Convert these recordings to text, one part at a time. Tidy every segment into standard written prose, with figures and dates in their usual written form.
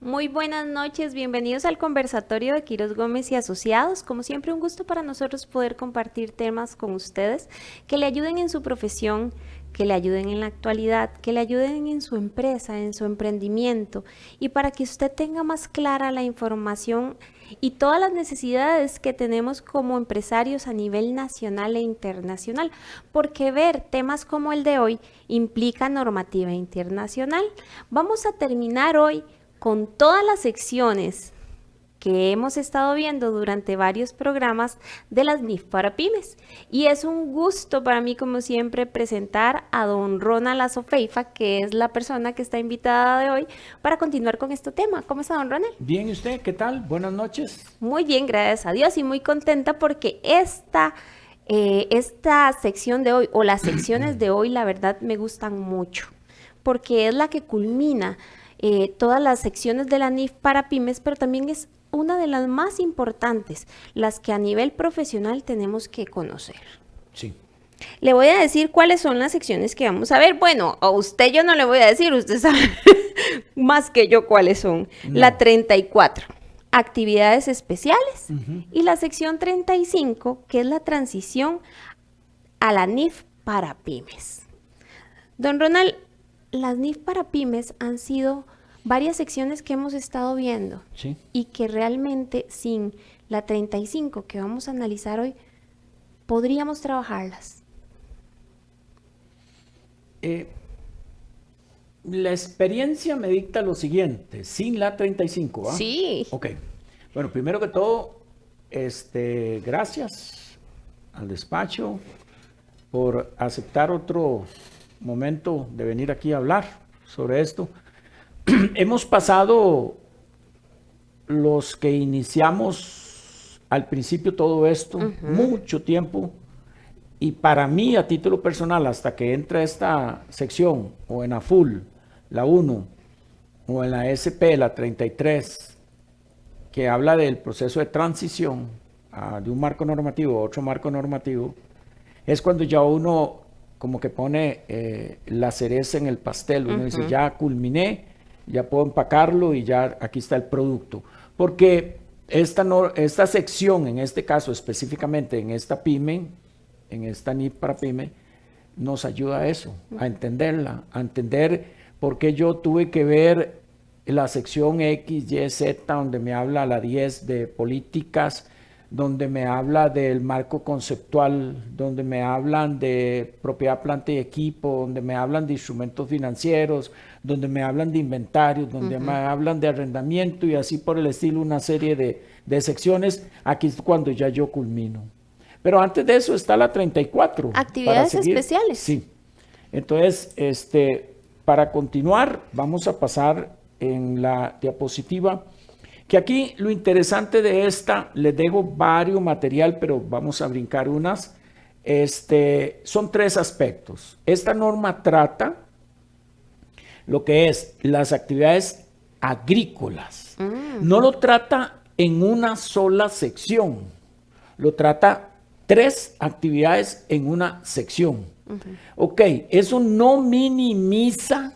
Muy buenas noches, bienvenidos al conversatorio de Quirós Gómez y Asociados. Como siempre, un gusto para nosotros poder compartir temas con ustedes que le ayuden en su profesión, que le ayuden en la actualidad, que le ayuden en su empresa, en su emprendimiento y para que usted tenga más clara la información y todas las necesidades que tenemos como empresarios a nivel nacional e internacional, porque ver temas como el de hoy implica normativa internacional. Vamos a terminar hoy con todas las secciones que hemos estado viendo durante varios programas de las NIF para pymes. Y es un gusto para mí, como siempre, presentar a don Ronald Azofeifa, que es la persona que está invitada de hoy para continuar con este tema. ¿Cómo está, don Ronald? Bien, ¿y usted? ¿Qué tal? Buenas noches. Muy bien, gracias a Dios, y muy contenta porque esta sección de hoy, o las secciones de hoy, la verdad me gustan mucho, porque es la que culmina todas las secciones de la NIF para pymes, pero también es una de las más importantes, las que a nivel profesional tenemos que conocer. Sí. Le voy a decir cuáles son las secciones que vamos a ver. Bueno, a usted yo no le voy a decir, usted sabe más que yo cuáles son. No. La 34, actividades especiales, y la sección 35, que es la transición a la NIF para pymes. Don Ronald, las NIF para pymes han sido varias secciones que hemos estado viendo, Sí. y que realmente sin la 35 que vamos a analizar hoy, podríamos trabajarlas. La experiencia me dicta lo siguiente, sin la 35, ¿va? Sí. Ok. Bueno, primero que todo, gracias al despacho por aceptar otro momento de venir aquí a hablar sobre esto. Hemos pasado los que iniciamos al principio todo esto, mucho tiempo, y para mí a título personal, hasta que entra esta sección, o en AFUL, la 1, o en la SP, la 33, que habla del proceso de transición de un marco normativo a otro marco normativo, es cuando ya uno como que pone la cereza en el pastel, uno dice, ya culminé, ya puedo empacarlo y ya aquí está el producto. Porque esta sección, en este caso específicamente en esta pyme, en esta NIF para pyme, nos ayuda a eso, a entenderla, a entender por qué yo tuve que ver la sección X, Y, Z, donde me habla la 10 de políticas, donde me habla del marco conceptual, donde me hablan de propiedad, planta y equipo, donde me hablan de instrumentos financieros, donde me hablan de inventarios, donde me hablan de arrendamiento y así por el estilo, una serie de secciones. Aquí es cuando ya yo culmino. Pero antes de eso está la 34. Actividades especiales. Sí. Entonces, para continuar, vamos a pasar en la diapositiva, que aquí lo interesante de esta, les dejo varios material, pero vamos a brincar unas. Son tres aspectos. Esta norma trata lo que es las actividades agrícolas. No lo trata en una sola sección, lo trata 3 actividades en una sección. Ok, eso no minimiza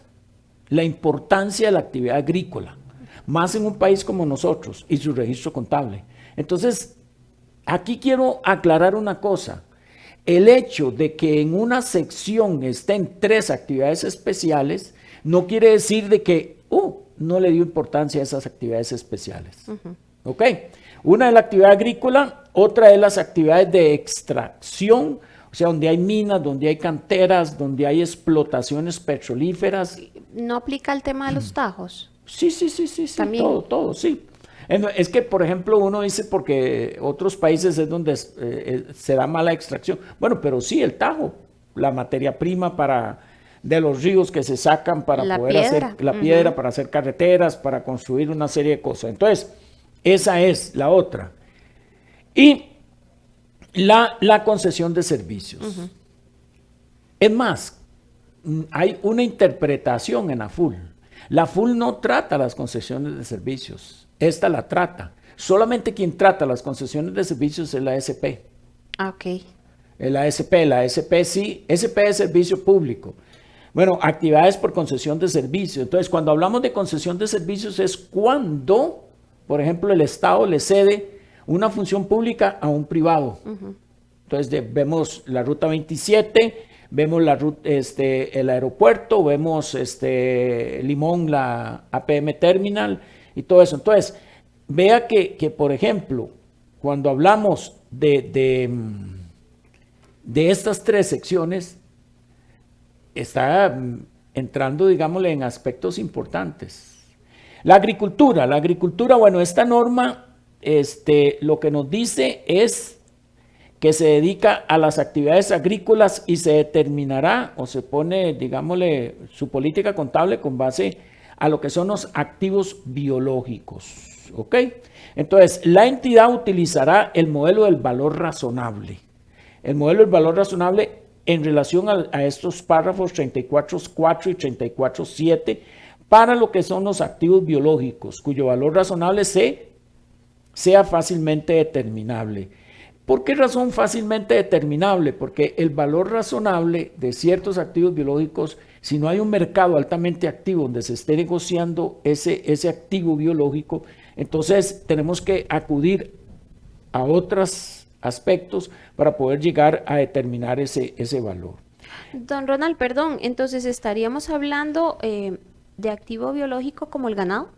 la importancia de la actividad agrícola, más en un país como nosotros y su registro contable. Entonces, aquí quiero aclarar una cosa. El hecho de que en una sección estén 3 actividades especiales no quiere decir de que no le dio importancia a esas actividades especiales. ¿Ok? Una es la actividad agrícola, otra es las actividades de extracción, o sea, donde hay minas, donde hay canteras, donde hay explotaciones petrolíferas. ¿No aplica el tema de los tajos? Sí, También. todo, sí. Es que, por ejemplo, uno dice porque otros países es donde se da mala extracción. Bueno, pero sí, el tajo, la materia prima de los ríos que se sacan para La poder piedra. hacer la piedra, para hacer carreteras, para construir una serie de cosas. Entonces, esa es la otra. Y la concesión de servicios. Es más, hay una interpretación en AFUL. La AFUL no trata las concesiones de servicios. Esta la trata. Solamente quien trata las concesiones de servicios es la SP. Ok. La SP sí, SP es servicio público. Bueno, actividades por concesión de servicios. Entonces, cuando hablamos de concesión de servicios es cuando, por ejemplo, el Estado le cede una función pública a un privado. Entonces, vemos la Ruta 27, vemos el aeropuerto, vemos Limón, la APM Terminal y todo eso. Entonces, vea que por ejemplo, cuando hablamos de estas tres secciones, está entrando, digámosle, en aspectos importantes. La agricultura, bueno, esta norma lo que nos dice es que se dedica a las actividades agrícolas y se determinará o se pone, digámosle, su política contable con base a lo que son los activos biológicos, ¿ok? Entonces, la entidad utilizará el modelo del valor razonable. El modelo del valor razonable en relación a estos párrafos 34.4 y 34.7 para lo que son los activos biológicos, cuyo valor razonable sea fácilmente determinable. ¿Por qué razón fácilmente determinable? Porque el valor razonable de ciertos activos biológicos, si no hay un mercado altamente activo donde se esté negociando ese activo biológico, entonces tenemos que acudir a otros aspectos para poder llegar a determinar ese valor. Don Ronald, perdón, entonces estaríamos hablando de activo biológico como el ganado.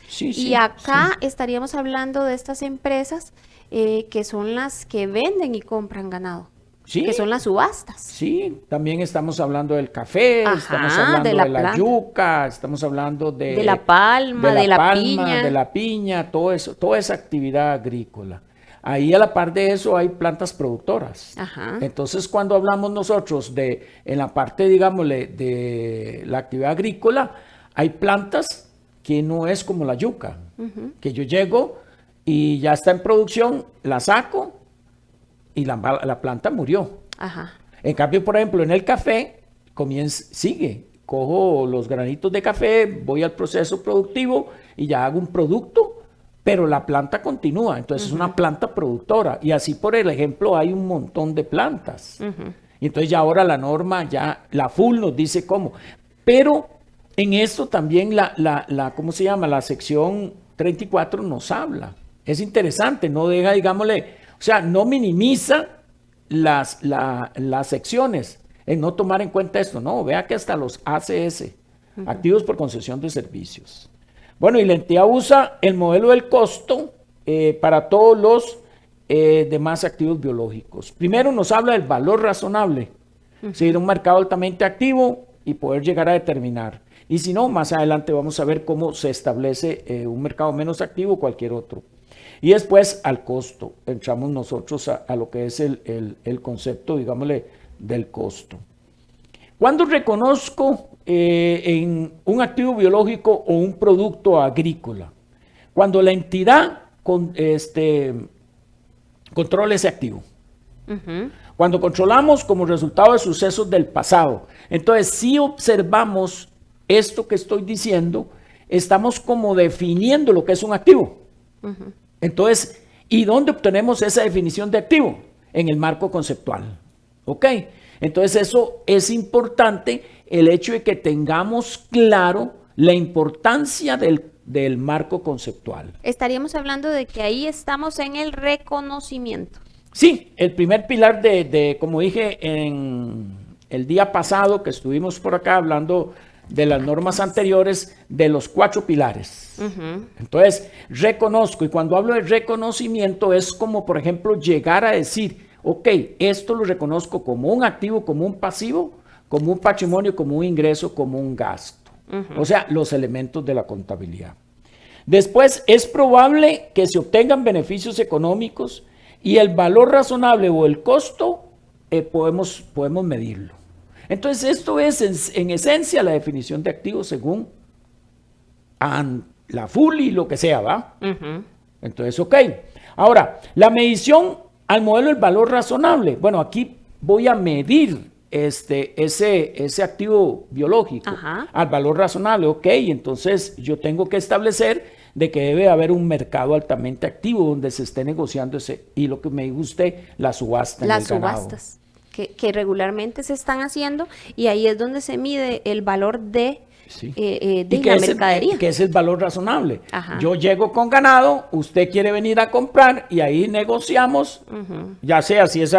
Sí, y acá estaríamos hablando de estas empresas que son las que venden y compran ganado, que son las subastas. Sí, también estamos hablando del café, estamos hablando de la yuca, estamos hablando de la palma, de la piña, todo eso, toda esa actividad agrícola. Ahí a la par de eso hay plantas productoras. Entonces, cuando hablamos nosotros en la parte, digámosle, de la actividad agrícola, hay plantas que no es como la yuca, que yo llego y ya está en producción, la saco y la planta murió. En cambio, por ejemplo, en el café, sigue. Cojo los granitos de café, voy al proceso productivo y ya hago un producto, pero la planta continúa. Entonces es una planta productora. Y así, por el ejemplo, hay un montón de plantas. Y entonces ya ahora la norma, ya la FUL nos dice cómo. Pero en esto también ¿cómo se llama? La sección 34 nos habla. Es interesante, no deja, digámosle, o sea, no minimiza las secciones en no tomar en cuenta esto. No, vea que hasta los ACS, activos por concesión de servicios. Bueno, y la entidad usa el modelo del costo para todos los demás activos biológicos. Primero nos habla del valor razonable, seguir un mercado altamente activo y poder llegar a determinar. Y si no, más adelante vamos a ver cómo se establece un mercado menos activo o cualquier otro. Y después al costo, entramos nosotros a lo que es el concepto, digámosle, del costo. ¿Cuándo reconozco en un activo biológico o un producto agrícola? Cuando la entidad controla ese activo. Cuando controlamos como resultado de sucesos del pasado. Entonces, si observamos esto que estoy diciendo, estamos como definiendo lo que es un activo. Entonces, ¿y dónde obtenemos esa definición de activo? En el marco conceptual. ¿Ok? Entonces, eso es importante, el hecho de que tengamos claro la importancia del marco conceptual. Estaríamos hablando de que ahí estamos en el reconocimiento. Sí, el primer pilar como dije en el día pasado que estuvimos por acá hablando de las normas anteriores, de los 4 pilares. Entonces, reconozco, y cuando hablo de reconocimiento es como, por ejemplo, llegar a decir, ok, esto lo reconozco como un activo, como un pasivo, como un patrimonio, como un ingreso, como un gasto. O sea, los elementos de la contabilidad. Después, es probable que se obtengan beneficios económicos y el valor razonable o el costo podemos medirlo. Entonces, esto es en esencia la definición de activos según la FUL y lo que sea, ¿va? Entonces, ok. Ahora, la medición al modelo del valor razonable. Bueno, aquí voy a medir ese activo biológico al valor razonable. Ok, entonces yo tengo que establecer de que debe haber un mercado altamente activo donde se esté negociando y lo que me diga usted, la subasta en el ganado. Las subastas. que regularmente se están haciendo, y ahí es donde se mide el valor de, Sí. de que la es mercadería. que es el valor razonable. Ajá. Yo llego con ganado, usted quiere venir a comprar y ahí negociamos, ya sea si es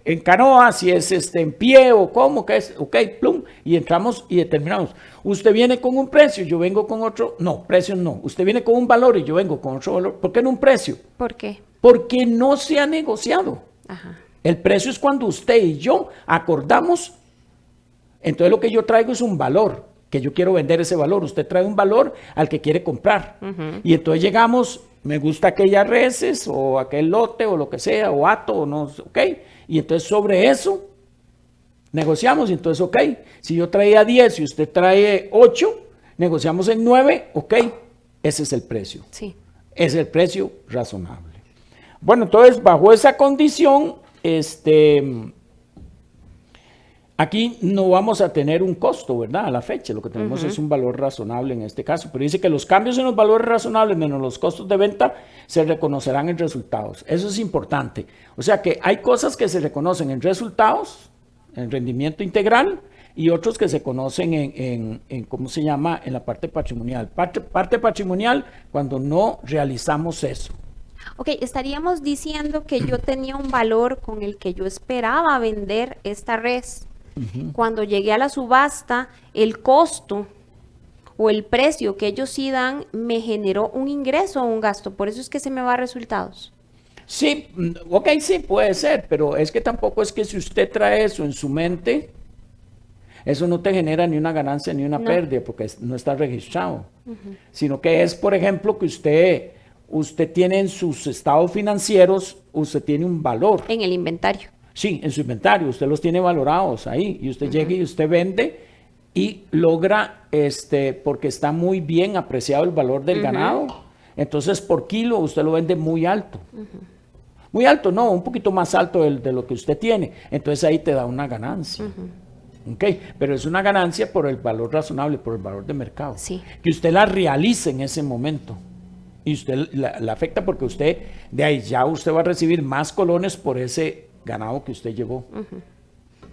en canoa, si es en pie o cómo, que es, ok, plum, y entramos y determinamos. Usted viene con un precio, yo vengo con otro, no, precio no. Usted viene con un valor y yo vengo con otro valor. ¿Por qué no un precio? ¿Por qué? Porque no se ha negociado. Ajá. El precio es cuando usted y yo acordamos. Entonces lo que yo traigo es un valor, que yo quiero vender ese valor. Usted trae un valor al que quiere comprar. Y entonces llegamos, me gusta aquellas reses o aquel lote o lo que sea, o hato, o no, ok. Y entonces sobre eso negociamos. Y entonces, ok, si yo traía 10 y usted trae 8, negociamos en 9, ok, ese es el precio. Sí. Es el precio razonable. Bueno, entonces bajo esa condición, aquí no vamos a tener un costo, ¿verdad? A la fecha, lo que tenemos es un valor razonable en este caso. Pero dice que los cambios en los valores razonables menos los costos de venta se reconocerán en resultados. Eso es importante. O sea que hay cosas que se reconocen en resultados, en rendimiento integral, y otros que se conocen en ¿cómo se llama? En la parte patrimonial. Parte patrimonial cuando no realizamos eso. Ok, estaríamos diciendo que yo tenía un valor con el que yo esperaba vender esta res. Cuando llegué a la subasta, el costo o el precio que ellos sí dan me generó un ingreso o un gasto. Por eso es que se me va a resultados. Sí, ok, sí, puede ser, pero es que tampoco es que si usted trae eso en su mente, eso no te genera ni una ganancia ni una pérdida, porque no está registrado. Sino que es, por ejemplo, que usted tiene en sus estados financieros, usted tiene un valor. En el inventario. Sí, en su inventario, usted los tiene valorados ahí, y usted llega y usted vende y logra, porque está muy bien apreciado el valor del ganado, entonces por kilo usted lo vende muy alto. Muy alto, no, un poquito más alto de lo que usted tiene, entonces ahí te da una ganancia. Okay, pero es una ganancia por el valor razonable, por el valor de mercado. Sí. Que usted la realice en ese momento. Y usted la afecta porque usted, de ahí ya usted va a recibir más colones por ese ganado que usted llevó.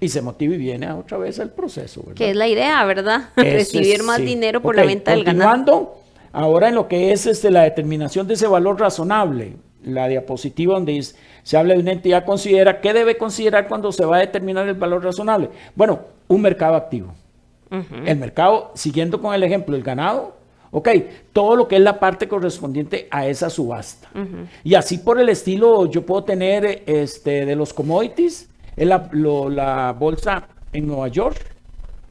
Y se motiva y viene otra vez al proceso, ¿verdad? Que es la idea, ¿verdad? Recibir más dinero por la venta del ganado. Continuando, ahora en lo que es la determinación de ese valor razonable, la diapositiva donde se habla de una entidad considera, ¿qué debe considerar cuando se va a determinar el valor razonable? Bueno, un mercado activo. El mercado, siguiendo con el ejemplo del ganado, ok, todo lo que es la parte correspondiente a esa subasta. Y así por el estilo, yo puedo tener de los commodities, la bolsa en Nueva York,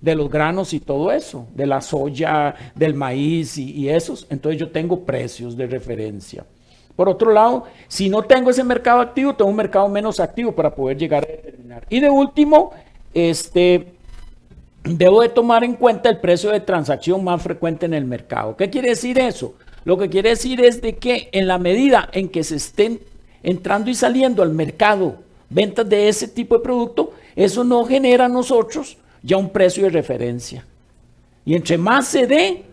de los granos y todo eso, de la soya, del maíz y esos. Entonces yo tengo precios de referencia. Por otro lado, si no tengo ese mercado activo, tengo un mercado menos activo para poder llegar a determinar. Y de último, debo de tomar en cuenta el precio de transacción más frecuente en el mercado. ¿Qué quiere decir eso? Lo que quiere decir es de que en la medida en que se estén entrando y saliendo al mercado ventas de ese tipo de producto, eso no genera a nosotros ya un precio de referencia. Y entre más se dé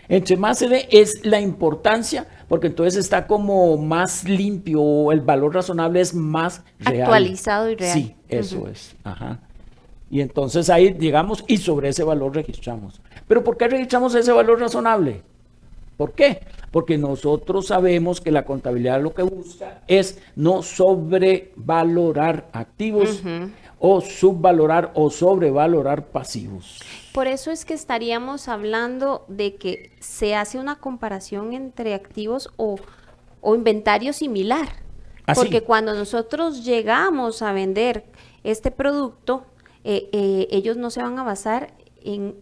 es la importancia, porque entonces está como más limpio, el valor razonable es más real. Actualizado y real. Sí, eso es. Ajá. Y entonces ahí llegamos y sobre ese valor registramos. ¿Pero por qué registramos ese valor razonable? ¿Por qué? Porque nosotros sabemos que la contabilidad lo que busca es no sobrevalorar activos o subvalorar o sobrevalorar pasivos. Por eso es que estaríamos hablando de que se hace una comparación entre activos o inventario similar. Así. Porque cuando nosotros llegamos a vender este producto, ellos no se van a basar en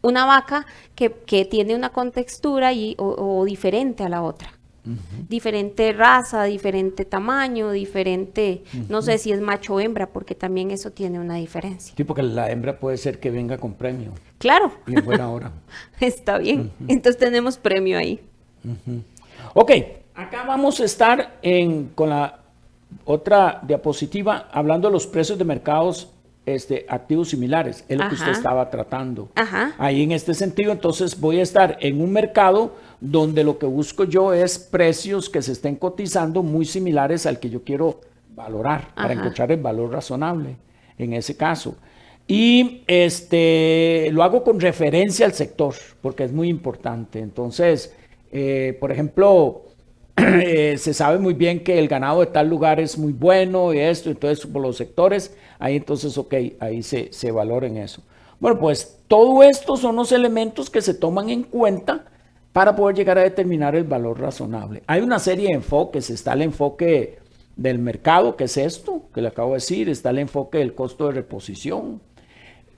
una vaca que tiene una contextura o diferente a la otra. Diferente raza, diferente tamaño, diferente, no sé si es macho o hembra, porque también eso tiene una diferencia. Sí, porque la hembra puede ser que venga con premio. Claro. Y en buena hora. Está bien. Entonces tenemos premio ahí. Ok, acá vamos a estar con la otra diapositiva hablando de los precios de mercados activos similares, es lo que usted estaba tratando. Ahí en este sentido, entonces voy a estar en un mercado donde lo que busco yo es precios que se estén cotizando muy similares al que yo quiero valorar para encontrar el valor razonable. en ese caso. Y lo hago con referencia al sector, porque es muy importante. Entonces, por ejemplo, se sabe muy bien que el ganado de tal lugar es muy bueno y esto, entonces por los sectores, ahí entonces, ok, ahí se valora en eso. Bueno, pues todo esto son los elementos que se toman en cuenta para poder llegar a determinar el valor razonable. Hay una serie de enfoques, está el enfoque del mercado, que es esto, que le acabo de decir, está el enfoque del costo de reposición,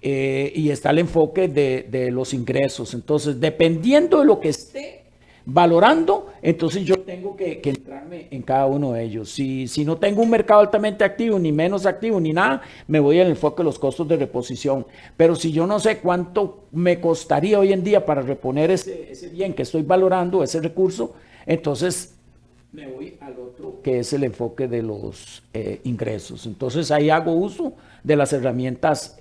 y está el enfoque de los ingresos. Entonces, dependiendo de lo que esté valorando, entonces yo tengo que entrarme en cada uno de ellos. Si no tengo un mercado altamente activo, ni menos activo, ni nada, me voy al enfoque de los costos de reposición. Pero si yo no sé cuánto me costaría hoy en día para reponer ese bien que estoy valorando, ese recurso, entonces me voy al otro, que es el enfoque de los ingresos. Entonces ahí hago uso de las herramientas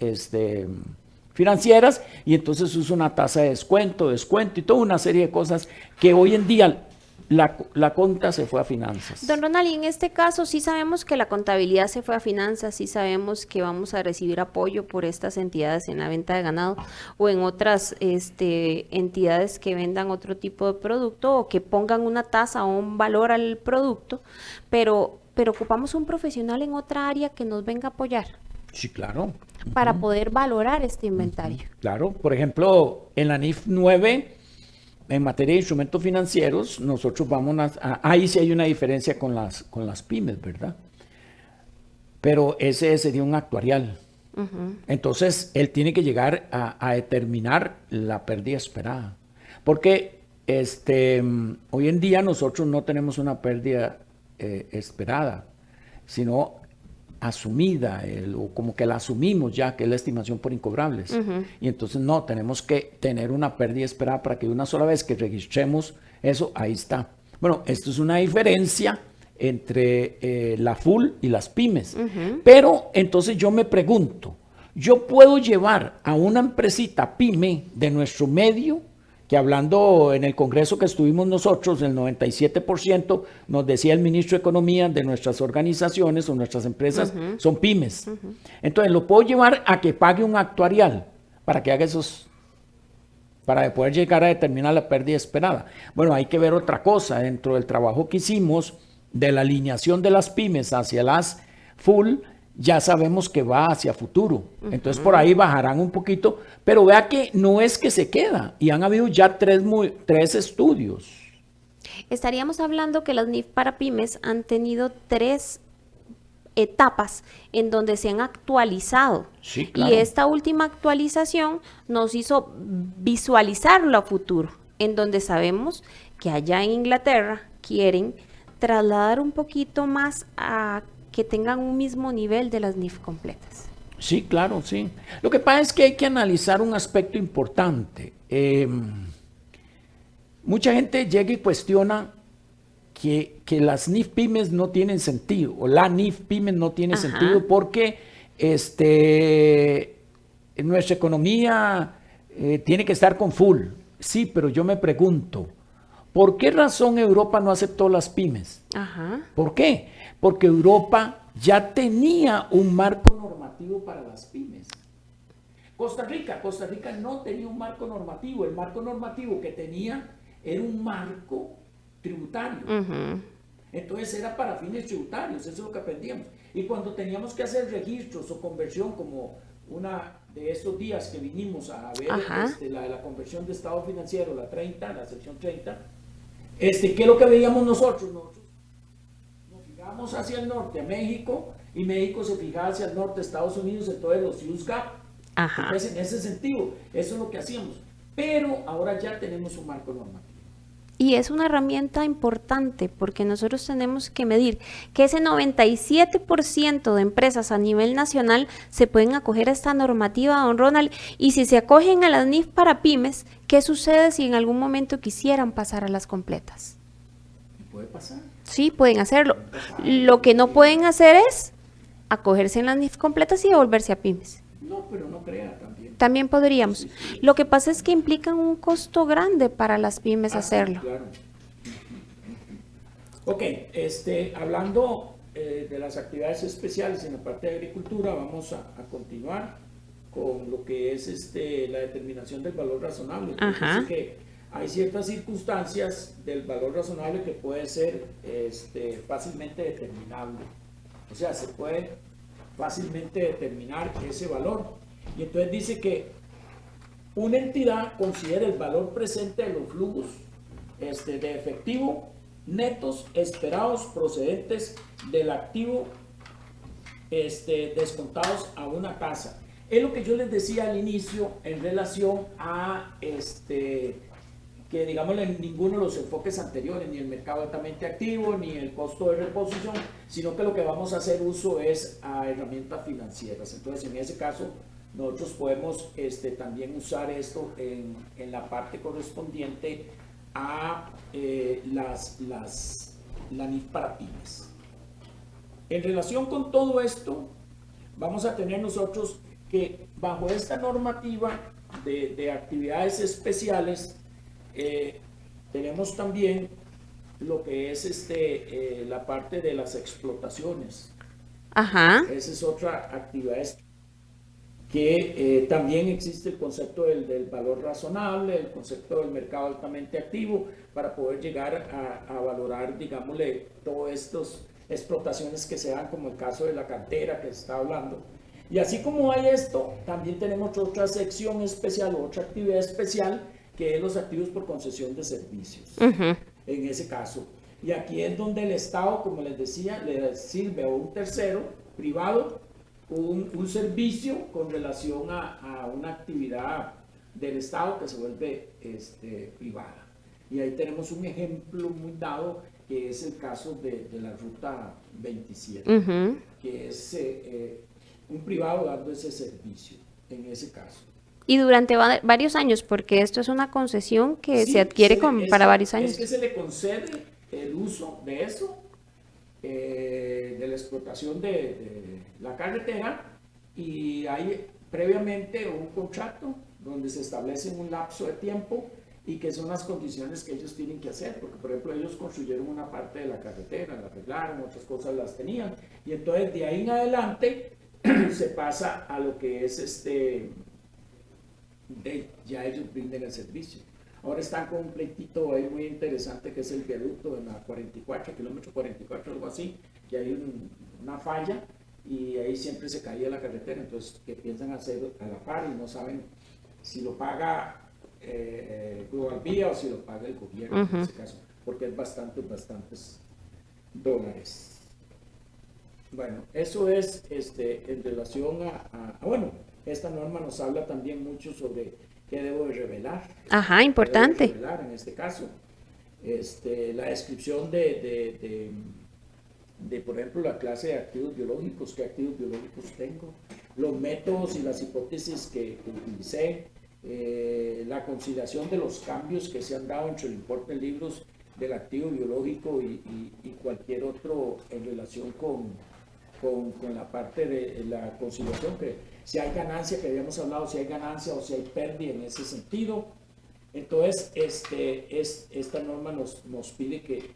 financieras y entonces uso una tasa de descuento y toda una serie de cosas que hoy en día la conta se fue a finanzas. Don Ronald, y en este caso sí sabemos que la contabilidad se fue a finanzas, sí sabemos que vamos a recibir apoyo por estas entidades en la venta de ganado o en otras entidades que vendan otro tipo de producto o que pongan una tasa o un valor al producto, pero ocupamos un profesional en otra área que nos venga a apoyar. Sí, claro. Para poder valorar este inventario. Claro, por ejemplo, en la NIF 9, en materia de instrumentos financieros, nosotros vamos ahí sí hay una diferencia con las pymes, ¿verdad? Pero ese sería un actuarial. Entonces, él tiene que llegar a determinar la pérdida esperada. Porque hoy en día nosotros no tenemos una pérdida esperada, sino asumida, o como que la asumimos ya, que es la estimación por incobrables. Y entonces no, tenemos que tener una pérdida esperada para que una sola vez que registremos eso, ahí está. Bueno, esto es una diferencia entre la full y las pymes. Pero entonces yo me pregunto, ¿yo puedo llevar a una empresita pyme de nuestro medio, que hablando en el congreso que estuvimos nosotros, el 97% nos decía el ministro de Economía de nuestras organizaciones o nuestras empresas son pymes? Entonces, lo puedo llevar a que pague un actuarial para que haga para poder llegar a determinar la pérdida esperada. Bueno, hay que ver otra cosa dentro del trabajo que hicimos de la alineación de las pymes hacia las full. Ya sabemos que va hacia futuro. Entonces por ahí bajarán un poquito, pero vea que no es que se queda, y han habido ya tres estudios. Estaríamos hablando que las NIF para pymes han tenido 3 etapas en donde se han actualizado. Sí, claro. Y esta última actualización nos hizo visualizarlo a futuro, en donde sabemos que allá en Inglaterra quieren trasladar un poquito más a que tengan un mismo nivel de las NIF completas. Sí, claro, sí. Lo que pasa es que hay que analizar un aspecto importante. Mucha gente llega y cuestiona que las NIF pymes no tienen sentido, o la NIF pymes no tiene sentido porque nuestra economía tiene que estar con full. Sí, pero yo me pregunto, ¿por qué razón Europa no aceptó las pymes? ¿Por qué? Porque Europa ya tenía un marco normativo para las pymes. Costa Rica no tenía un marco normativo. El marco normativo que tenía era un marco tributario. Entonces era para fines tributarios, eso es lo que aprendíamos. Y cuando teníamos que hacer registros o conversión, como una de estos días que vinimos a ver la conversión de estado financiero, la sección 30, ¿qué es lo que veíamos nosotros? Vamos hacia el norte a México, y México se fijaba hacia el norte, Estados Unidos, entonces los US GAAP. Entonces, en ese sentido, eso es lo que hacíamos. Pero ahora ya tenemos un marco normativo. Y es una herramienta importante porque nosotros tenemos que medir que ese 97% de empresas a nivel nacional se pueden acoger a esta normativa, don Ronald, y si se acogen a las NIF para pymes, ¿qué sucede si en algún momento quisieran pasar a las completas? ¿Puede pasar? Sí, pueden hacerlo. Lo que no pueden hacer es acogerse en las NIF completas y devolverse a pymes. No, pero no crea también. También podríamos. Sí. Lo que pasa es que implican un costo grande para las pymes hacerlo. Sí, claro. Ok, hablando de las actividades especiales en la parte de agricultura, vamos a continuar con lo que es la determinación del valor razonable. Dice que hay ciertas circunstancias del valor razonable que puede ser fácilmente determinable. O sea, se puede fácilmente determinar ese valor. Y entonces dice que una entidad considera el valor presente de los flujos de efectivo netos esperados procedentes del activo descontados a una tasa. Es lo que yo les decía al inicio en relación a que digamos en ninguno de los enfoques anteriores, ni el mercado altamente activo, ni el costo de reposición, sino que lo que vamos a hacer uso es a herramientas financieras. Entonces, en ese caso, nosotros podemos también usar esto en la parte correspondiente a la NIF para pymes. En relación con todo esto, vamos a tener nosotros que bajo esta normativa de actividades especiales, tenemos también lo que es la parte de las explotaciones. Esa es otra actividad que también existe el concepto del valor razonable, el concepto del mercado altamente activo, para poder llegar a valorar, digámosle, todas estas explotaciones que se dan, como el caso de la cantera que se está hablando. Y así como hay esto, también tenemos otra sección especial, otra actividad especial, que es los activos por concesión de servicios, en ese caso. Y aquí es donde el Estado, como les decía, le sirve a un tercero privado un servicio con relación a una actividad del Estado que se vuelve privada. Y ahí tenemos un ejemplo muy dado, que es el caso de la Ruta 27, que es un privado dando ese servicio, en ese caso. Y durante varios años, porque esto es una concesión que se adquiere para varios años. Es que se le concede el uso de eso, de la explotación de la carretera, y hay previamente un contrato donde se establece un lapso de tiempo y que son las condiciones que ellos tienen que hacer, porque por ejemplo ellos construyeron una parte de la carretera, la arreglaron, otras cosas las tenían, y entonces de ahí en adelante se pasa a lo que es ya ellos brinden el servicio. Ahora están con un pleitito ahí muy interesante, que es el viaducto en la 44, kilómetro 44, algo así, que hay una falla y ahí siempre se caía la carretera, entonces que piensan hacer a la par y no saben si lo paga Global Vía o si lo paga el gobierno en ese caso, porque es bastantes dólares. Bueno, eso es en relación bueno, esta norma nos habla también mucho sobre qué debo de revelar. Importante. Debo de revelar en este caso. La descripción de, por ejemplo, la clase de activos biológicos, qué activos biológicos tengo, los métodos y las hipótesis que utilicé, la consideración de los cambios que se han dado entre el importe de libros del activo biológico y cualquier otro en relación con la parte de la conciliación, que si hay ganancia, que habíamos hablado, si hay ganancia o si hay pérdida en ese sentido. Entonces, esta norma nos pide que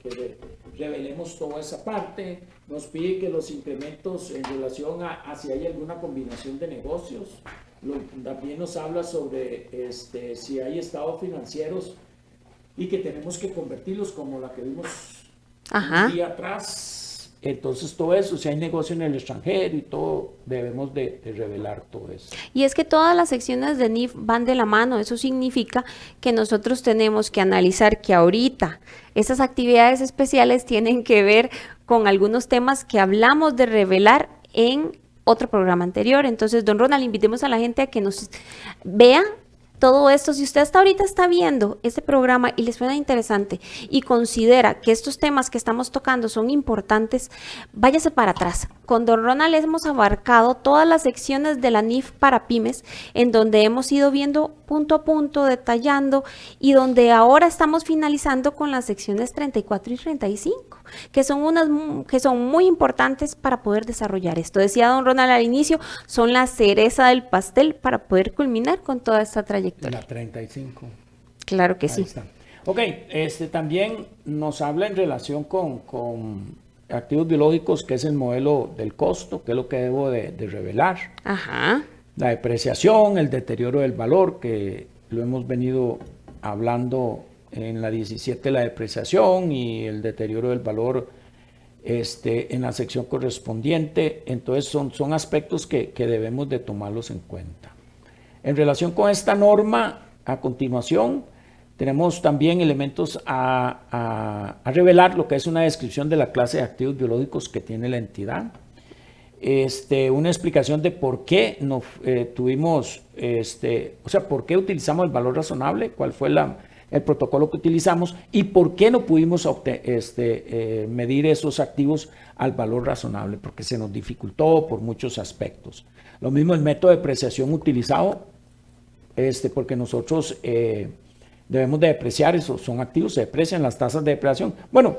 revelemos toda esa parte, nos pide que los incrementos en relación a si hay alguna combinación de negocios, también nos habla sobre si hay estados financieros y que tenemos que convertirlos, como la que vimos un día atrás. Entonces todo eso, si hay negocio en el extranjero y todo, debemos de revelar todo eso. Y es que todas las secciones de NIF van de la mano. Eso significa que nosotros tenemos que analizar que ahorita esas actividades especiales tienen que ver con algunos temas que hablamos de revelar en otro programa anterior. Entonces, don Ronald, invitemos a la gente a que nos vea todo esto. Si usted hasta ahorita está viendo este programa y le suena interesante y considera que estos temas que estamos tocando son importantes, váyase para atrás. Con don Ronald hemos abarcado todas las secciones de la NIF para pymes, en donde hemos ido viendo punto a punto, detallando, y donde ahora estamos finalizando con las secciones 34 y 35, que son muy importantes para poder desarrollar esto. Decía don Ronald al inicio, son la cereza del pastel para poder culminar con toda esta trayectoria. La 35. Claro que Ahí sí. Está. Ok, también nos habla en relación con activos biológicos, que es el modelo del costo, que es lo que debo de revelar. Ajá. La depreciación, el deterioro del valor, que lo hemos venido hablando en la 17, la depreciación y el deterioro del valor en la sección correspondiente. Entonces son aspectos que debemos de tomarlos en cuenta. En relación con esta norma, a continuación, tenemos también elementos a revelar, lo que es una descripción de la clase de activos biológicos que tiene la entidad. Una explicación de por qué no tuvimos, por qué utilizamos el valor razonable, cuál fue el protocolo que utilizamos y por qué no pudimos medir esos activos al valor razonable, porque se nos dificultó por muchos aspectos. Lo mismo el método de depreciación utilizado, porque nosotros debemos de depreciar, esos son activos, se deprecian las tasas de depreciación. Bueno,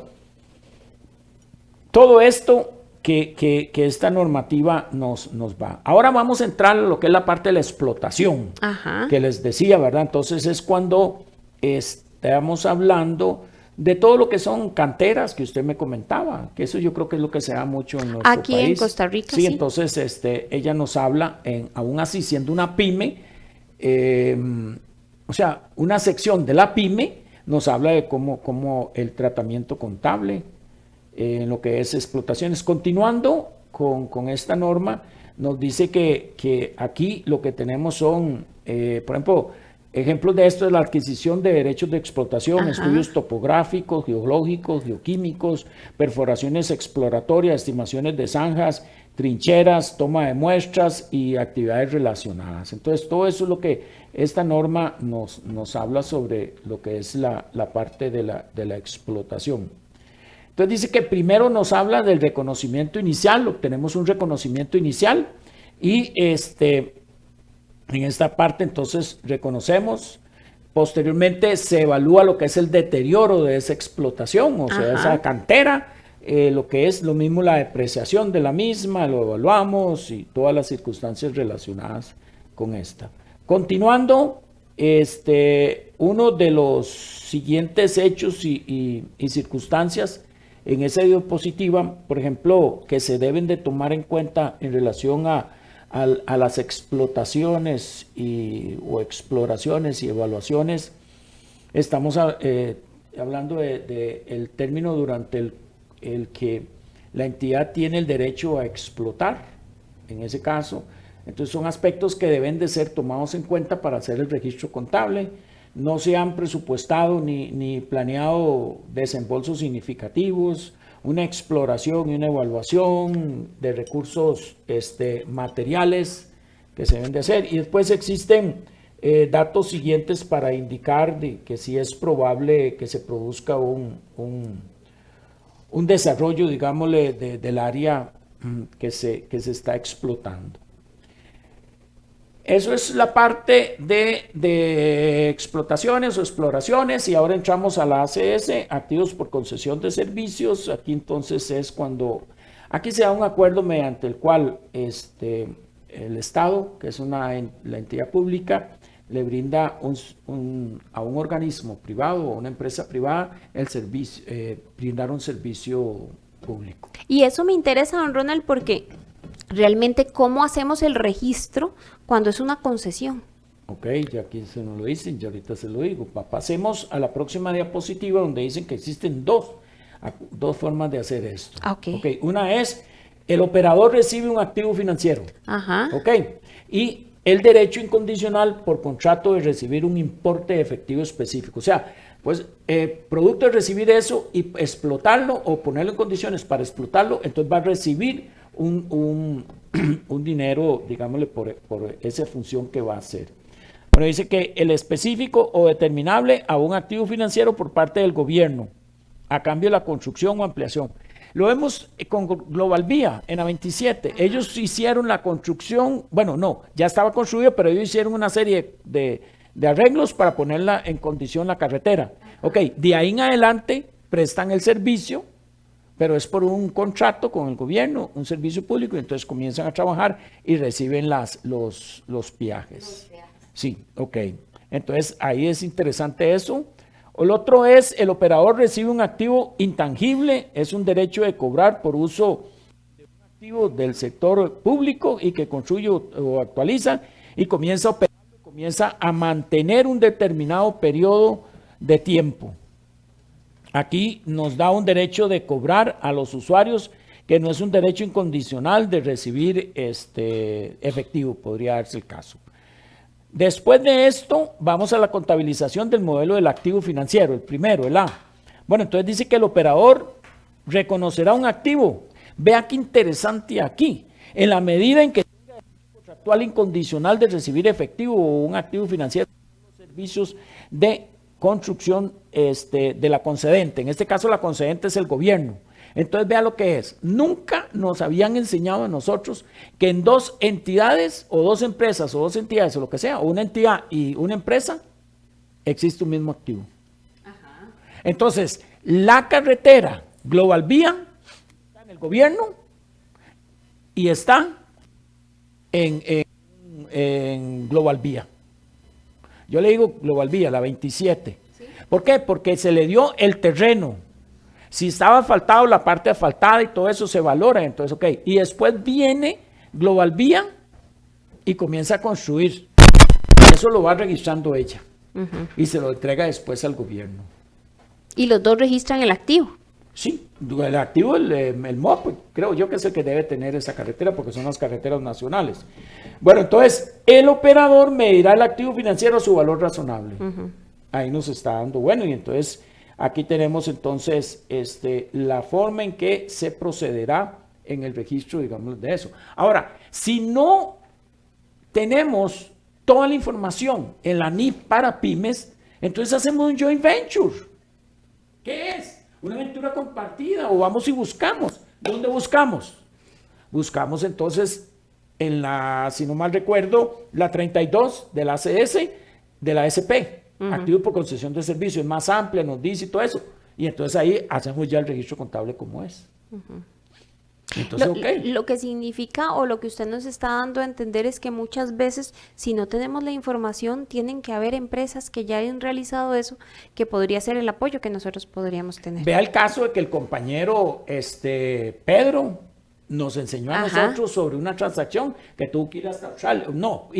todo esto que esta normativa nos va. Ahora vamos a entrar a lo que es la parte de la explotación, que les decía, ¿verdad? Entonces es cuando estamos hablando de todo lo que son canteras que usted me comentaba, que eso yo creo que es lo que se da mucho en nuestro aquí país. En Costa Rica. Sí, entonces ella nos habla, aún así siendo una pyme, una sección de la pyme nos habla de cómo el tratamiento contable en lo que es explotaciones. Continuando con esta norma, nos dice que aquí lo que tenemos son, por ejemplo, ejemplos de esto es la adquisición de derechos de explotación, estudios topográficos, geológicos, geoquímicos, perforaciones exploratorias, estimaciones de zanjas, trincheras, toma de muestras y actividades relacionadas. Entonces, todo eso es lo que esta norma nos habla sobre lo que es la parte de la explotación. Entonces dice que primero nos habla del reconocimiento inicial, obtenemos un reconocimiento inicial y en esta parte entonces reconocemos, posteriormente se evalúa lo que es el deterioro de esa explotación, o sea, esa cantera, lo que es lo mismo la depreciación de la misma, lo evaluamos y todas las circunstancias relacionadas con esta. Continuando, uno de los siguientes hechos y circunstancias en esa diapositiva, por ejemplo, que se deben de tomar en cuenta en relación a las explotaciones o exploraciones y evaluaciones, estamos hablando del término durante el que la entidad tiene el derecho a explotar, en ese caso. Entonces son aspectos que deben de ser tomados en cuenta para hacer el registro contable. No se han presupuestado ni planeado desembolsos significativos, una exploración y una evaluación de recursos materiales que se deben de hacer. Y después existen datos siguientes para indicar que si es probable que se produzca un desarrollo, digámosle, del área que se está explotando. Eso es la parte de explotaciones o exploraciones, y ahora entramos a la ACS, activos por concesión de servicios. Aquí entonces es cuando, aquí se da un acuerdo mediante el cual el Estado, que es la entidad pública, le brinda a un organismo privado o una empresa privada el servicio, brindar un servicio público. Y eso me interesa, don Ronald, porque realmente cómo hacemos el registro cuando es una concesión. Ok, ya aquí se nos lo dicen, ya ahorita se lo digo. Pasemos a la próxima diapositiva donde dicen que existen dos formas de hacer esto. Okay, una es, el operador recibe un activo financiero. Ok, y el derecho incondicional por contrato de recibir un importe efectivo específico. O sea, pues producto de recibir eso y explotarlo o ponerlo en condiciones para explotarlo, entonces va a recibir un dinero, digámosle, por esa función que va a hacer. Bueno, dice que el específico o determinable a un activo financiero por parte del gobierno, a cambio de la construcción o ampliación. Lo vemos con Global Vía en la 27. Ellos hicieron la construcción, bueno, no, ya estaba construido, pero ellos hicieron una serie de arreglos para ponerla en condición la carretera. Ok, de ahí en adelante prestan el servicio, pero es por un contrato con el gobierno, un servicio público, y entonces comienzan a trabajar y reciben los peajes. Sí, ok. Entonces ahí es interesante eso. El otro es, el operador recibe un activo intangible, es un derecho de cobrar por uso de un activo del sector público y que construye o actualiza y comienza a operar, comienza a mantener un determinado periodo de tiempo. Aquí nos da un derecho de cobrar a los usuarios, que no es un derecho incondicional de recibir efectivo, podría darse el caso. Después de esto, vamos a la contabilización del modelo del activo financiero, el primero, el A. Bueno, entonces dice que el operador reconocerá un activo. Vea qué interesante aquí. En la medida en que tenga derecho contractual incondicional de recibir efectivo o un activo financiero, los servicios de construcción de la concedente. En este caso, la concedente es el gobierno. Entonces, vea lo que es. Nunca nos habían enseñado a nosotros que en dos entidades o dos empresas o dos entidades o lo que sea, o una entidad y una empresa, existe un mismo activo. Ajá. Entonces, la carretera Global Vía está en el gobierno y está en Global Vía. Yo le digo Global Vía, la 27. ¿Sí? ¿Por qué? Porque se le dio el terreno. Si estaba asfaltado, la parte asfaltada y todo eso se valora, entonces ok. Y después viene Global Vía y comienza a construir. Eso lo va registrando ella. Y se lo entrega después al gobierno. ¿Y los dos registran el activo? Sí, el activo, el MOP, creo yo que es el que debe tener esa carretera porque son las carreteras nacionales. Bueno, entonces, el operador medirá el activo financiero a su valor razonable. Ahí nos está dando, bueno, y entonces aquí tenemos entonces la forma en que se procederá en el registro, digamos, de eso. Ahora, si no tenemos toda la información en la NIF para pymes, entonces hacemos un joint venture. ¿Qué es? Una aventura compartida, o vamos y buscamos. ¿Dónde buscamos? Buscamos entonces en la, si no mal recuerdo, la 32 de la ACS, de la SP, activo por concesión de servicio, es más amplia, nos dice y todo eso. Y entonces ahí hacemos ya el registro contable como es. Entonces, lo que significa o lo que usted nos está dando a entender es que muchas veces, si no tenemos la información, tienen que haber empresas que ya hayan realizado eso, que podría ser el apoyo que nosotros podríamos tener. Vea el caso de que el compañero Pedro nos enseñó a nosotros sobre una transacción que tuvo que ir hasta Australia. No,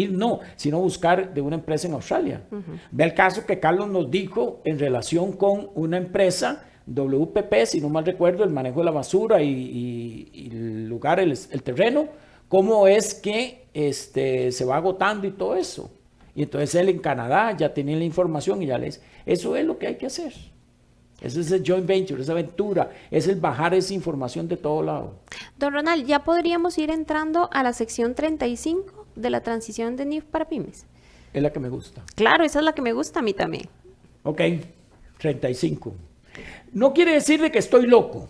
sino buscar de una empresa en Australia. Vea el caso que Carlos nos dijo en relación con una empresa WPP, si no mal recuerdo, el manejo de la basura y el lugar, el terreno, cómo es que se va agotando y todo eso. Y entonces él en Canadá ya tenía la información y ya les... Eso es lo que hay que hacer. Ese es el joint venture, esa aventura, es el bajar esa información de todo lado. Don Ronald, ya podríamos ir entrando a la sección 35 de la transición de NIF para pymes. Es la que me gusta. Claro, esa es la que me gusta a mí también. Ok, 35. No quiere decir de que estoy loco.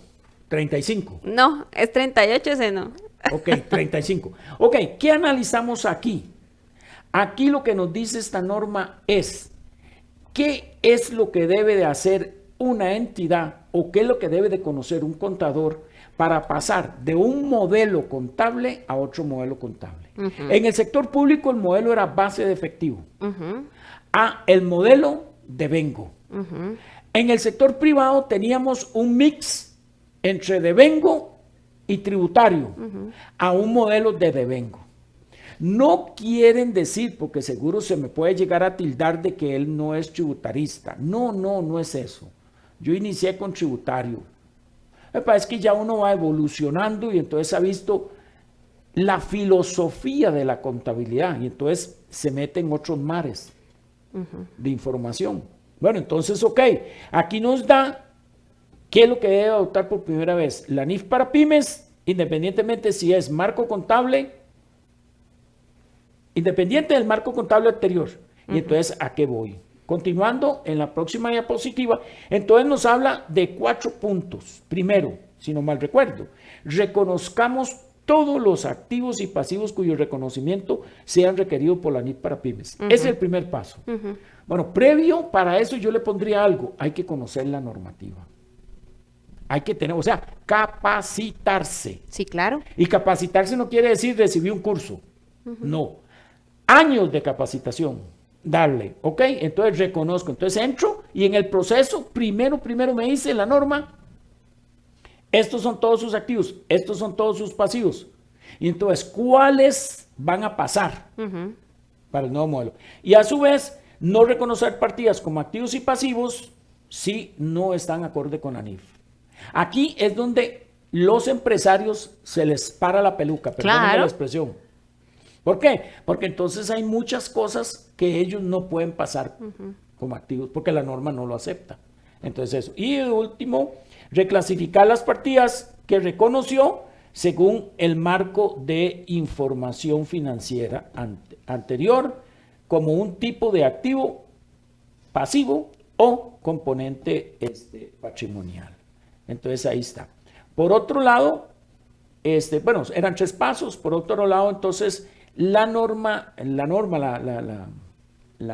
35. No, es 38 ese no. Ok, 35. Ok, ¿qué analizamos aquí? Aquí lo que nos dice esta norma es qué es lo que debe de hacer una entidad o qué es lo que debe de conocer un contador para pasar de un modelo contable a otro modelo contable. En el sector público el modelo era base de efectivo a el modelo de vengo. En el sector privado teníamos un mix entre devengo y tributario a un modelo de devengo. No quieren decir, porque seguro se me puede llegar a tildar de que él no es tributarista. No es eso. Yo inicié con tributario. Es que ya uno va evolucionando y entonces ha visto la filosofía de la contabilidad y entonces se mete en otros mares de información. Bueno, entonces, ok, aquí nos da qué es lo que debe adoptar por primera vez la NIF para pymes, independientemente si es marco contable, independiente del marco contable anterior. Y entonces, ¿a qué voy? Continuando en la próxima diapositiva, entonces nos habla de 4 puntos. Primero, si no mal recuerdo, reconozcamos todos los activos y pasivos cuyo reconocimiento sean requeridos por la NIF para pymes. Ese es el primer paso. Bueno, previo para eso yo le pondría algo. Hay que conocer la normativa. Hay que tener, o sea, capacitarse. Sí, claro. Y capacitarse no quiere decir recibir un curso. No. Años de capacitación. Darle, ¿ok? Entonces reconozco. Entonces entro Y en el proceso, primero me dice la norma, estos son todos sus activos, estos son todos sus pasivos. Y entonces, ¿cuáles van a pasar para el nuevo modelo? Y a su vez, no reconocer partidas como activos y pasivos si no están acorde con la NIF. Aquí es donde los empresarios se les para la peluca, perdónenme la expresión. ¿Por qué? Porque entonces hay muchas cosas que ellos no pueden pasar como activos porque la norma no lo acepta. Entonces eso. Y último, reclasificar las partidas que reconoció según el marco de información financiera anterior como un tipo de activo pasivo o componente patrimonial. Entonces ahí está. Por otro lado, bueno, eran 3 pasos. Por otro lado, entonces, la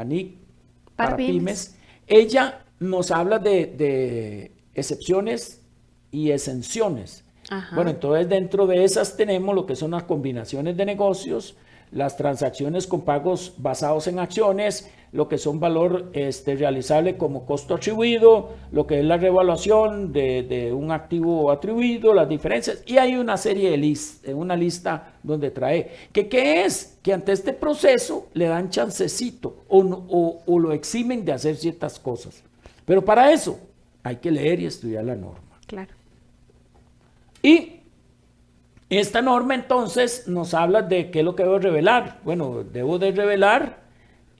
NIC para pymes, ella nos habla de excepciones y exenciones. Ajá. Bueno, entonces dentro de esas tenemos lo que son las combinaciones de negocios, las transacciones con pagos basados en acciones, lo que son valor realizable como costo atribuido, lo que es la revaluación de un activo atribuido, las diferencias, y hay una serie de una lista donde trae, ¿qué es? Que ante este proceso le dan chancecito o lo eximen de hacer ciertas cosas. Pero para eso hay que leer y estudiar la norma. Claro. Y esta norma entonces nos habla de qué es lo que debo revelar. Bueno, debo de revelar,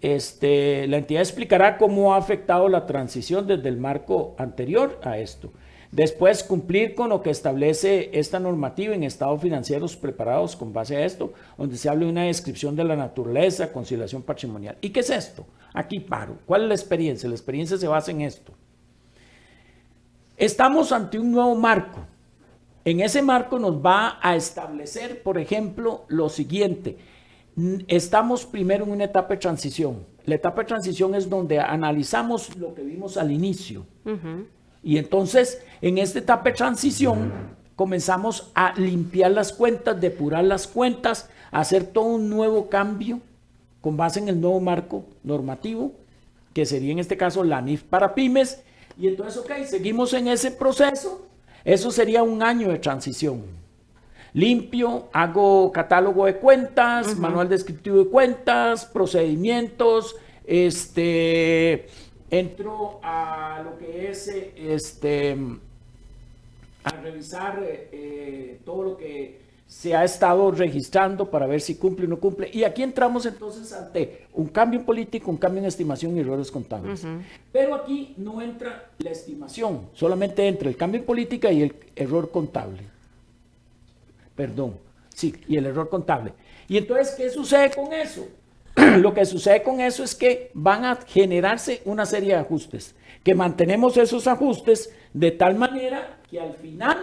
la entidad explicará cómo ha afectado la transición desde el marco anterior a esto. Después, cumplir con lo que establece esta normativa en estados financieros preparados con base a esto, donde se habla de una descripción de la naturaleza, conciliación patrimonial. ¿Y qué es esto? Aquí paro. ¿Cuál es la experiencia? La experiencia se basa en esto. Estamos ante un nuevo marco. En ese marco nos va a establecer, por ejemplo, lo siguiente. Estamos primero en una etapa de transición. La etapa de transición es donde analizamos lo que vimos al inicio. Y entonces, en esta etapa de transición, comenzamos a limpiar las cuentas, depurar las cuentas, hacer todo un nuevo cambio con base en el nuevo marco normativo, que sería en este caso la NIF para pymes. Y entonces, seguimos en ese proceso. Eso sería un año de transición. Limpio, hago catálogo de cuentas, manual descriptivo de cuentas, procedimientos, entro a lo que es, a revisar todo lo que se ha estado registrando para ver si cumple o no cumple. Y aquí entramos entonces ante un cambio en político, un cambio en estimación y errores contables. Pero aquí no entra la estimación, solamente entra el cambio en política y el error contable. Perdón, sí, y el error contable. Y entonces, ¿qué sucede con eso? Lo que sucede con eso es que van a generarse una serie de ajustes, que mantenemos esos ajustes de tal manera que al final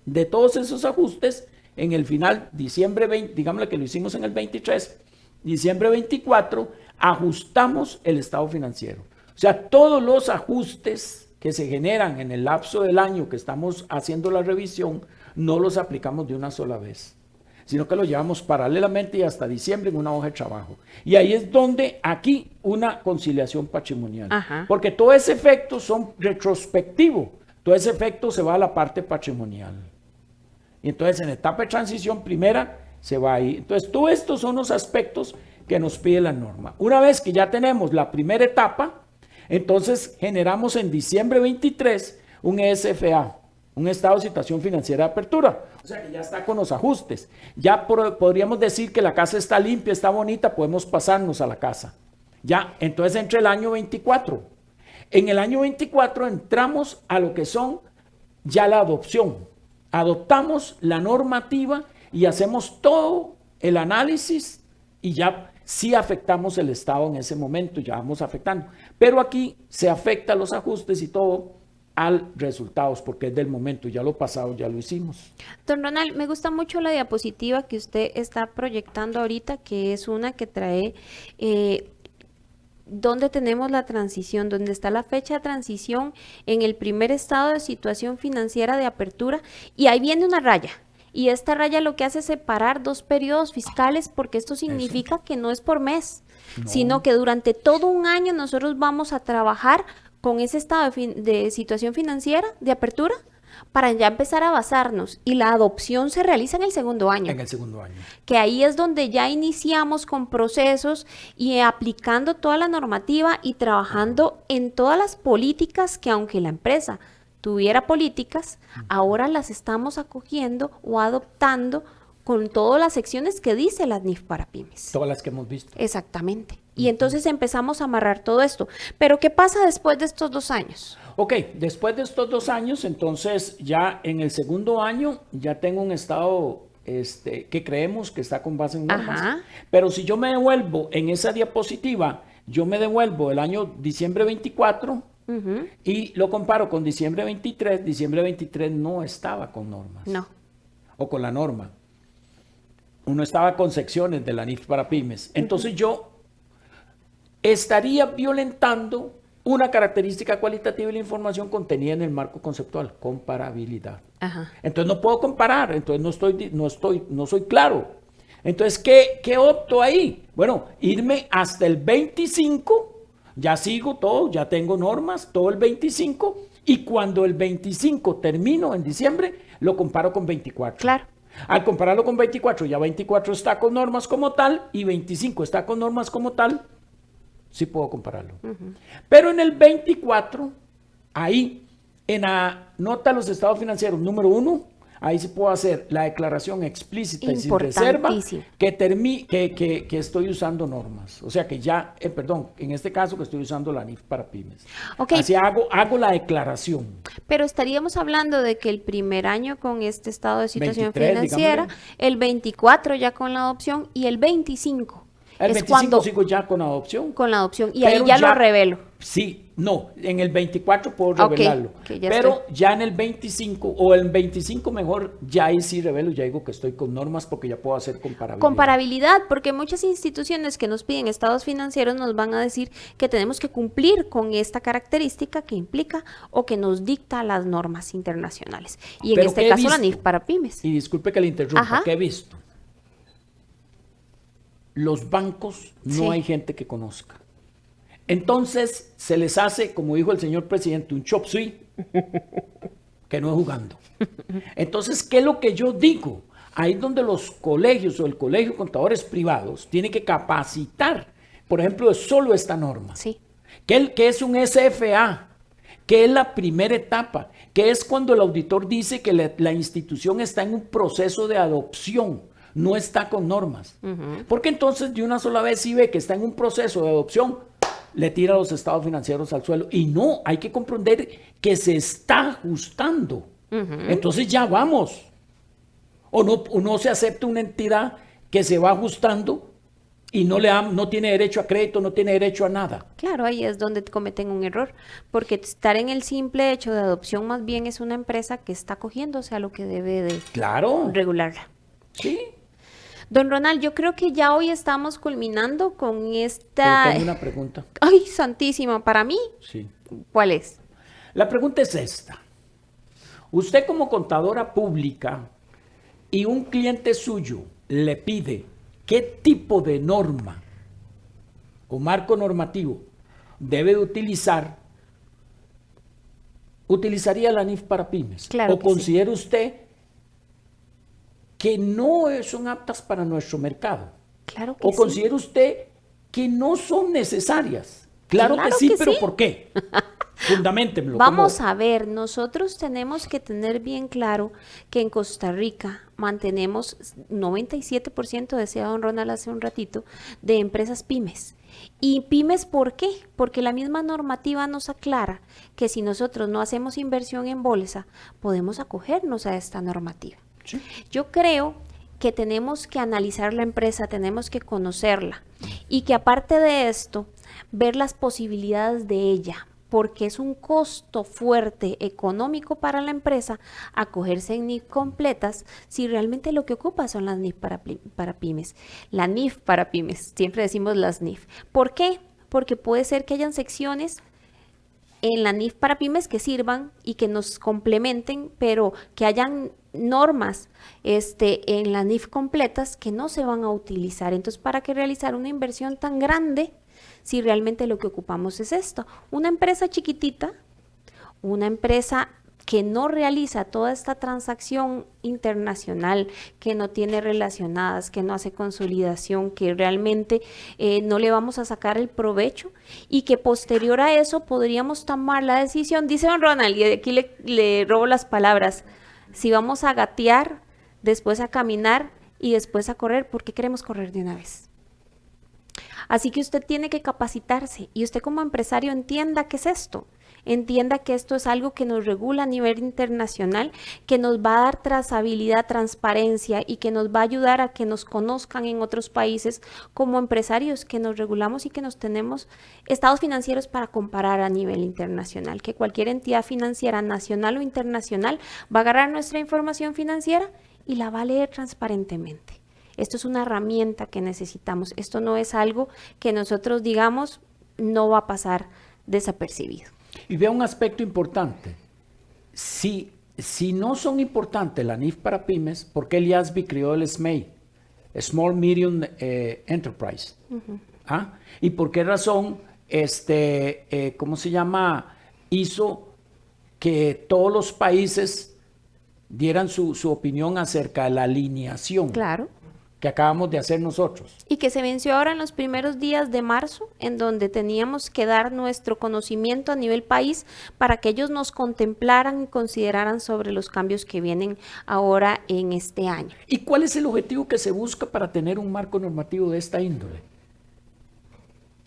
de todos esos ajustes, en el final, diciembre 20, digámosle que lo hicimos en el 23, diciembre 24, ajustamos el estado financiero. O sea, todos los ajustes que se generan en el lapso del año que estamos haciendo la revisión, no los aplicamos de una sola vez, sino que los llevamos paralelamente y hasta diciembre en una hoja de trabajo. Y ahí es donde aquí una conciliación patrimonial. Porque todo ese efecto son retrospectivo, todo ese efecto se va a la parte patrimonial. Y entonces en etapa de transición primera se va ahí. Entonces todos estos son los aspectos que nos pide la norma. Una vez que ya tenemos la primera etapa, entonces generamos en diciembre 23 un ESFA, un estado de situación financiera de apertura. O sea que ya está con los ajustes. Ya podríamos decir que la casa está limpia, está bonita, podemos pasarnos a la casa. Ya, entonces entre el año 24. En el año 24 entramos a lo que son ya la adopción. Adoptamos la normativa y hacemos todo el análisis y ya sí afectamos el estado en ese momento, ya vamos afectando. Pero aquí se afecta los ajustes y todo al resultados, porque es del momento, ya lo pasado, ya lo hicimos. Don Ronald, me gusta mucho la diapositiva que usted está proyectando ahorita, que es una que trae donde tenemos la transición, donde está la fecha de transición en el primer estado de situación financiera de apertura, y ahí viene una raya. Y esta raya lo que hace es separar 2 periodos fiscales, porque esto significa que no es por mes, sino que durante todo un año nosotros vamos a trabajar con ese estado de situación financiera, de apertura, para ya empezar a basarnos. Y la adopción se realiza en el segundo año. En el segundo año. Que ahí es donde ya iniciamos con procesos y aplicando toda la normativa y trabajando en todas las políticas que, aunque la empresa tuviera políticas, ahora las estamos acogiendo o adoptando con todas las secciones que dice la NIF para pymes. Todas las que hemos visto. Exactamente. Y entonces empezamos a amarrar todo esto. Pero ¿qué pasa después de estos 2 años? Ok, después de estos 2 años, entonces ya en el segundo año ya tengo un estado que creemos que está con base en normas. Ajá. Pero si yo me devuelvo en esa diapositiva, yo me devuelvo el año diciembre 24 y lo comparo con diciembre 23. Diciembre 23 no estaba con normas. No. O con la norma. Uno estaba con secciones de la NIF para pymes. Entonces yo estaría violentando una característica cualitativa de la información contenida en el marco conceptual, comparabilidad. Ajá. Entonces no puedo comparar, entonces no soy claro. Entonces, ¿qué opto ahí? Bueno, irme hasta el 25, ya sigo todo, ya tengo normas, todo el 25, y cuando el 25 termino en diciembre, lo comparo con 24. Claro. Al compararlo con 24, ya 24 está con normas como tal y 25 está con normas como tal, sí puedo compararlo. Pero en el 24, ahí, en la nota de los estados financieros número 1, ahí sí puedo hacer la declaración explícita y sin reserva que estoy usando normas. O sea que ya, perdón, en este caso que estoy usando la NIF para pymes. Okay. Así hago la declaración. Pero estaríamos hablando de que el primer año con este estado de situación 23, financiera, digámosle. El 24 ya con la adopción y el 25 El es 25 cuando sigo ya con adopción. con la adopción y Pero ahí ya lo revelo. Sí, no, en el 24 puedo revelarlo. Okay, ya pero estoy. ya en el 25 o el 25 mejor, ya ahí sí revelo, ya digo que estoy con normas porque ya puedo hacer comparabilidad. Comparabilidad, porque muchas instituciones que nos piden estados financieros nos van a decir que tenemos que cumplir con esta característica que implica o que nos dicta las normas internacionales. Y en Pero este ¿qué he caso la visto? NIF para pymes. Y disculpe que le interrumpa, Ajá. ¿qué he visto? Los bancos no Sí. hay gente que conozca. Entonces se les hace, como dijo el señor presidente, un chop suey que no es jugando. Entonces, ¿qué es lo que yo digo? Ahí es donde los colegios o el colegio de contadores privados tiene que capacitar, por ejemplo, solo esta norma. Sí. ¿Qué es un SFA? ¿Qué es la primera etapa? ¿Qué es cuando el auditor dice que la institución está en un proceso de adopción? No está con normas. Porque entonces de una sola vez si ve que está en un proceso de adopción, le tira los estados financieros al suelo. Y no, hay que comprender que se está ajustando. Entonces ya vamos. O no se acepta una entidad que se va ajustando y no tiene derecho a crédito, no tiene derecho a nada. Claro, ahí es donde cometen un error, porque estar en el simple hecho de adopción más bien es una empresa que está acogiéndose a lo que debe de Claro. regularla. Sí. Don Ronald, yo creo que ya hoy estamos culminando con Pero esta... tengo una pregunta. Ay, santísima, para mí, Sí. ¿cuál es? La pregunta es esta. Usted como contadora pública y un cliente suyo le pide qué tipo de norma o marco normativo debe de utilizar, ¿utilizaría la NIF para pymes? Claro ¿O que considera usted que no son aptas para nuestro mercado? Claro que ¿O sí. considera usted que no son necesarias? Claro que sí, pero sí. ¿por qué? Fundamentenlo. Vamos a ver, nosotros tenemos que tener bien claro que en Costa Rica mantenemos 97%, decía don Ronald hace un ratito, de empresas pymes. ¿Y pymes por qué? Porque la misma normativa nos aclara que si nosotros no hacemos inversión en bolsa, podemos acogernos a esta normativa. Sí. Yo creo que tenemos que analizar la empresa, tenemos que conocerla y que aparte de esto, ver las posibilidades de ella, porque es un costo fuerte económico para la empresa acogerse en NIF completas si realmente lo que ocupa son las NIF para pymes. La NIF para pymes, siempre decimos las NIF. ¿Por qué? Porque puede ser que hayan secciones en la NIF para pymes que sirvan y que nos complementen, pero que hayan normas en la NIF completas que no se van a utilizar. Entonces, ¿para qué realizar una inversión tan grande si realmente lo que ocupamos es esto. Una empresa chiquitita, una empresa que no realiza toda esta transacción internacional, que no tiene relacionadas, que no hace consolidación, que realmente no le vamos a sacar el provecho y que posterior a eso podríamos tomar la decisión, dice don Ronald, y aquí le robo las palabras, si vamos a gatear, después a caminar y después a correr, ¿por qué queremos correr de una vez? Así que usted tiene que capacitarse y usted como empresario entienda qué es esto. Entienda que esto es algo que nos regula a nivel internacional, que nos va a dar trazabilidad, transparencia y que nos va a ayudar a que nos conozcan en otros países como empresarios, que nos regulamos y que nos tenemos estados financieros para comparar a nivel internacional, que cualquier entidad financiera nacional o internacional va a agarrar nuestra información financiera y la va a leer transparentemente. Esto es una herramienta que necesitamos. Esto no es algo que nosotros digamos no va a pasar desapercibido. Y vea un aspecto importante. Si no son importantes la NIF para pymes, ¿por qué el IASB creó el SME? Small Medium Enterprise. ¿Ah? ¿Y por qué razón ¿cómo se llama? Hizo que todos los países dieran su opinión acerca de la alineación. Claro. Que acabamos de hacer nosotros. Y que se venció ahora en los primeros días de marzo, en donde teníamos que dar nuestro conocimiento a nivel país para que ellos nos contemplaran y consideraran sobre los cambios que vienen ahora en este año. ¿Y cuál es el objetivo que se busca para tener un marco normativo de esta índole?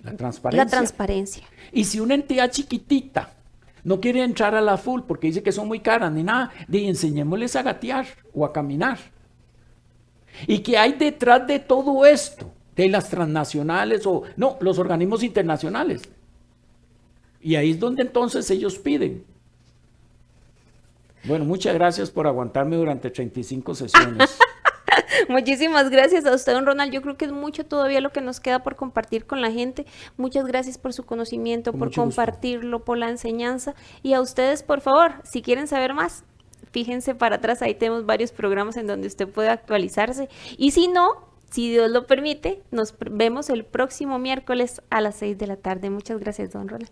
La transparencia. La transparencia. Y si una entidad chiquitita no quiere entrar a la full porque dice que son muy caras ni nada, enseñémosles a gatear o a caminar. ¿Y qué hay detrás de todo esto? De las transnacionales los organismos internacionales. Y ahí es donde entonces ellos piden. Bueno, muchas gracias por aguantarme durante 35 sesiones. Muchísimas gracias a usted, don Ronald. Yo creo que es mucho todavía lo que nos queda por compartir con la gente. Muchas gracias por su conocimiento, por compartirlo, por la enseñanza. Y a ustedes, por favor, si quieren saber más, fíjense para atrás, ahí tenemos varios programas en donde usted puede actualizarse. Y si no, si Dios lo permite, nos vemos el próximo miércoles a las 6 de la tarde. Muchas gracias, don Ronald.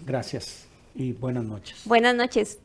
Gracias y buenas noches. Buenas noches.